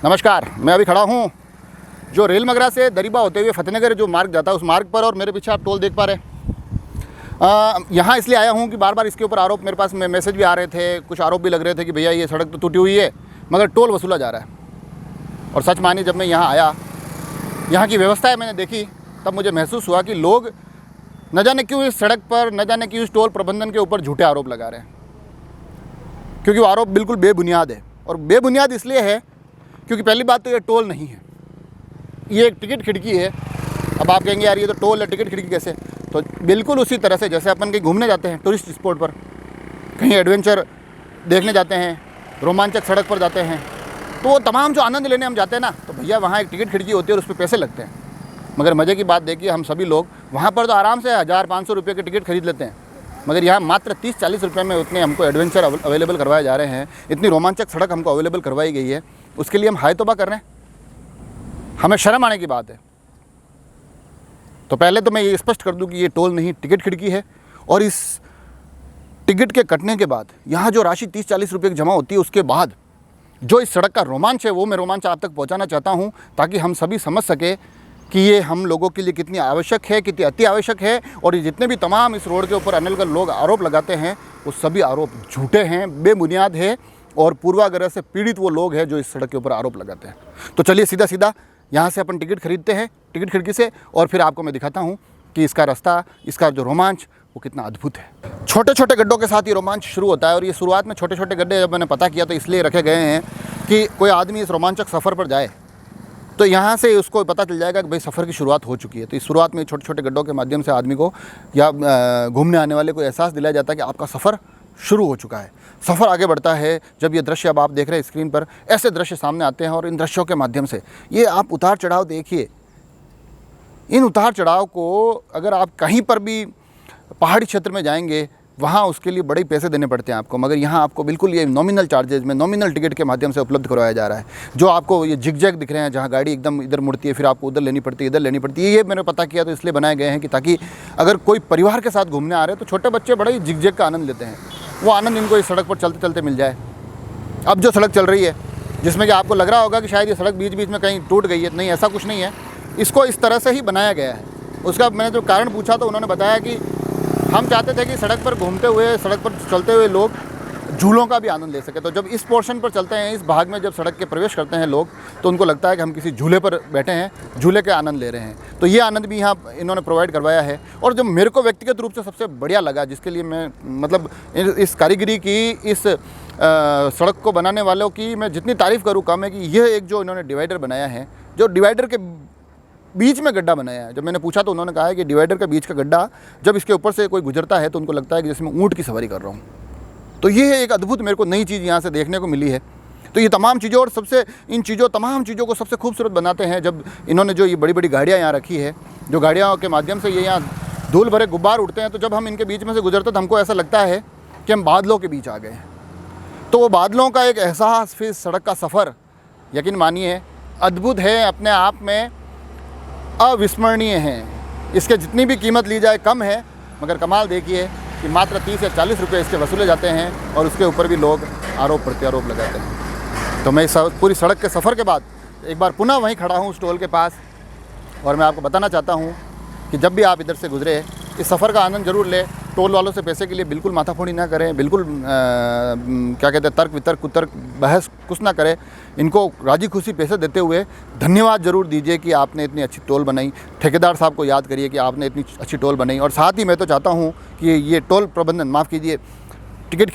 नमस्कार, मैं अभी खड़ा हूँ जो रेल मगरा से दरीबा होते हुए फतेहनगर जो मार्ग जाता है उस मार्ग पर, और मेरे पीछे आप टोल देख पा रहे हैं। यहाँ इसलिए आया हूँ कि बार बार इसके ऊपर आरोप, मेरे पास मैसेज भी आ रहे थे, कुछ आरोप भी लग रहे थे कि भैया ये सड़क तो टूटी हुई है मगर टोल वसूला जा रहा है। और सच मानिए, जब मैं यहाँ आया, यहाँ की व्यवस्थाएं मैंने देखी, तब मुझे महसूस हुआ कि लोग न जाने क्यों इस सड़क पर, न जाने क्यों इस टोल प्रबंधन के ऊपर झूठे आरोप लगा रहे हैं, क्योंकि वो आरोप बिल्कुल बेबुनियाद है। और बेबुनियाद इसलिए है क्योंकि पहली बात तो ये टोल नहीं है, ये एक टिकट खिड़की है। अब आप कहेंगे यार ये तो टोल है, टिकट खिड़की कैसे? तो बिल्कुल उसी तरह से जैसे अपन कहीं घूमने जाते हैं टूरिस्ट स्पॉट पर, कहीं एडवेंचर देखने जाते हैं, रोमांचक सड़क पर जाते हैं, तो वो तमाम जो आनंद लेने हम जाते हैं ना, तो भैया वहाँ एक टिकट खिड़की होती है और उस पर पैसे लगते हैं। मगर मज़े की बात देखिए, हम सभी लोग वहाँ पर तो आराम से 1000-500 रुपये के टिकट खरीद लेते हैं, मगर यहाँ मात्र 30-40 रुपये में उतने हमको एडवेंचर अवेलेबल करवाए जा रहे हैं, इतनी रोमांचक सड़क हमको अवेलेबल करवाई गई है। उसके लिए हम हाय तौबा कर रहे हैं, हमें शर्म आने की बात है। तो पहले तो मैं ये स्पष्ट कर दूं कि ये टोल नहीं, टिकट खिड़की है। और इस टिकट के कटने के बाद यहाँ जो राशि 30-40 रुपये की जमा होती है, उसके बाद जो इस सड़क का रोमांच है, वो मैं रोमांच आप तक पहुँचाना चाहता हूँ, ताकि हम सभी समझ सके कि ये हम लोगों के लिए कितनी आवश्यक है, कितनी अति आवश्यक है। और ये जितने भी तमाम इस रोड के ऊपर अनलगढ़ लोग आरोप लगाते हैं, वो सभी आरोप झूठे हैं, बेबुनियाद है, और पूर्वाग्रह से पीड़ित वो लोग हैं जो इस सड़क के ऊपर आरोप लगाते हैं। तो चलिए सीधा सीधा यहाँ से अपन टिकट खरीदते हैं, टिकट खिड़की से, और फिर आपको मैं दिखाता हूँ कि इसका रास्ता, इसका जो रोमांच वो कितना अद्भुत है। छोटे छोटे गड्ढों के साथ ये रोमांच शुरू होता है। और ये शुरुआत में छोटे छोटे गड्ढे जब मैंने पता किया तो इसलिए रखे गए हैं कि कोई आदमी इस रोमांचक सफ़र पर जाए तो यहाँ से उसको पता चल जाएगा कि भाई सफ़र की शुरुआत हो चुकी है। तो इस शुरुआत में छोटे छोटे गड्ढों के माध्यम से आदमी को या घूमने आने वाले को एहसास दिलाया जाता है कि आपका सफ़र शुरू हो चुका है। सफ़र आगे बढ़ता है जब ये दृश्य अब आप देख रहे हैं स्क्रीन पर, ऐसे दृश्य सामने आते हैं। और इन दृश्यों के माध्यम से ये आप उतार चढ़ाव देखिए। इन उतार चढ़ाव को अगर आप कहीं पर भी पहाड़ी क्षेत्र में जाएंगे, वहाँ उसके लिए बड़े पैसे देने पड़ते हैं आपको, मगर यहाँ आपको बिल्कुल ये नॉमिनल चार्जेज में, नॉमिनल टिकट के माध्यम से उपलब्ध करवाया जा रहा है। जो आपको ये जिगजैग दिख रहे हैं, जहाँ गाड़ी एकदम इधर मुड़ती है, फिर आपको उधर लेनी पड़ती है, इधर लेनी पड़ती है, ये मैंने पता किया तो इसलिए बनाए गए हैं कि ताकि अगर कोई परिवार के साथ घूमने आ रहे हैं तो छोटे बच्चे बड़े ही जिगजैग का आनंद लेते हैं, वो आनंद इनको इस सड़क पर चलते चलते मिल जाए। अब जो सड़क चल रही है, जिसमें कि आपको लग रहा होगा कि शायद ये सड़क बीच बीच में कहीं टूट गई है, नहीं, ऐसा कुछ नहीं है। इसको इस तरह से ही बनाया गया है। उसका मैंने जो कारण पूछा तो उन्होंने बताया कि हम चाहते थे कि सड़क पर घूमते हुए, सड़क पर चलते हुए लोग झूलों का भी आनंद ले सके। तो जब इस पोर्शन पर चलते हैं, इस भाग में जब सड़क के प्रवेश करते हैं लोग, तो उनको लगता है कि हम किसी झूले पर बैठे हैं, झूले के आनंद ले रहे हैं। तो ये आनंद भी यहाँ इन्होंने प्रोवाइड करवाया है। और जो मेरे को व्यक्तिगत रूप से सबसे बढ़िया लगा, जिसके लिए मैं मतलब इस कारीगरी की, इस सड़क को बनाने वालों की मैं जितनी तारीफ़ करूँ कम है, कि यह एक जो इन्होंने डिवाइडर बनाया है, जो डिवाइडर के बीच में गड्ढा बनाया है। जब मैंने पूछा तो उन्होंने कहा है कि डिवाइडर के बीच का गड्ढा, जब इसके ऊपर से कोई गुजरता है तो उनको लगता है कि जैसे मैं ऊँट की सवारी कर रहा हूँ। तो ये एक अद्भुत मेरे को नई चीज़ यहाँ से देखने को मिली है। तो ये तमाम चीज़ों, और सबसे इन चीज़ों, तमाम चीज़ों को सबसे खूबसूरत बनाते हैं जब इन्होंने जो ये बड़ी बड़ी गाड़ियाँ यहाँ रखी है, जो गाड़ियों के माध्यम से ये यहाँ धूल भरे गुब्बार उड़ते हैं। तो जब हम इनके बीच में से गुजरते तो हमको ऐसा लगता है कि हम बादलों के बीच आ गए हैं। तो वो बादलों का एक एहसास, फिर सड़क का सफ़र, यकीन मानिए अद्भुत है, अपने आप में अविस्मरणीय हैं। इसके जितनी भी कीमत ली जाए कम है, मगर कमाल देखिए कि मात्र 30 या 40 रुपये इसके वसूले जाते हैं, और उसके ऊपर भी लोग आरोप प्रत्यारोप लगाते हैं। तो मैं इस पूरी सड़क के सफ़र के बाद एक बार पुनः वहीं खड़ा हूँ उस टोल के पास, और मैं आपको बताना चाहता हूँ कि जब भी आप इधर से गुजरे, इस सफ़र का आनंद ज़रूर लें। टोल वालों से पैसे के लिए बिल्कुल माथाफोड़ी ना करें, बिल्कुल क्या कहते हैं, तर्क वितर्क कुतर्क बहस कुछ ना करें। इनको राजी खुशी पैसे देते हुए धन्यवाद ज़रूर दीजिए कि आपने इतनी अच्छी टोल बनाई। ठेकेदार साहब को याद करिए कि आपने इतनी अच्छी टोल बनाई। और साथ ही मैं तो चाहता हूँ कि ये टोल प्रबंधन, माफ़ कीजिए, टिकट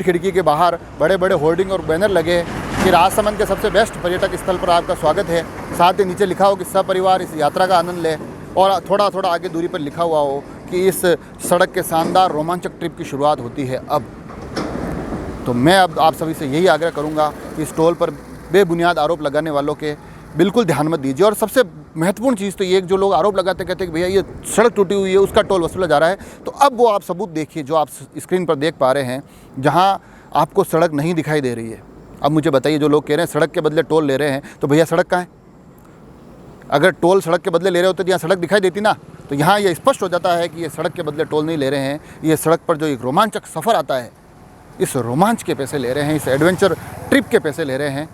खिड़की के बाहर बड़े बड़े होर्डिंग और बैनर लगे कि राजसमंद के सबसे बेस्ट पर्यटक स्थल पर आपका स्वागत है। साथ ही नीचे लिखा हो कि सपरिवार इस यात्रा का आनंद लें, और थोड़ा थोड़ा आगे दूरी पर लिखा हुआ हो कि इस सड़क के शानदार रोमांचक ट्रिप की शुरुआत होती है अब। तो मैं अब आप सभी से यही आग्रह करूंगा कि इस टोल पर बेबुनियाद आरोप लगाने वालों के बिल्कुल ध्यान मत दीजिए। और सबसे महत्वपूर्ण चीज़ तो ये, जो लोग आरोप लगाते कहते हैं कि भैया ये सड़क टूटी हुई है, उसका टोल वसूला जा रहा है, तो अब वो आप सबूत देखिए जो आप स्क्रीन पर देख पा रहे हैं, जहाँ आपको सड़क नहीं दिखाई दे रही है। अब मुझे बताइए, जो लोग कह रहे हैं सड़क के बदले टोल ले रहे हैं, तो भैया सड़क कहाँ है? अगर टोल सड़क के बदले ले रहे होते तो यहाँ सड़क दिखाई देती ना। तो यहाँ ये स्पष्ट हो जाता है कि ये सड़क के बदले टोल नहीं ले रहे हैं, ये सड़क पर जो एक रोमांचक सफ़र आता है, इस रोमांच के पैसे ले रहे हैं, इस एडवेंचर ट्रिप के पैसे ले रहे हैं।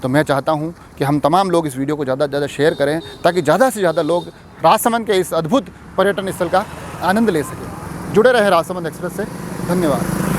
तो मैं चाहता हूँ कि हम तमाम लोग इस वीडियो को ज़्यादा से ज़्यादा शेयर करें ताकि ज़्यादा से ज़्यादा लोग राजसमंद के इस अद्भुत पर्यटन स्थल का आनंद ले सकें। जुड़े रहे राजसमंद एक्सप्रेस से। धन्यवाद।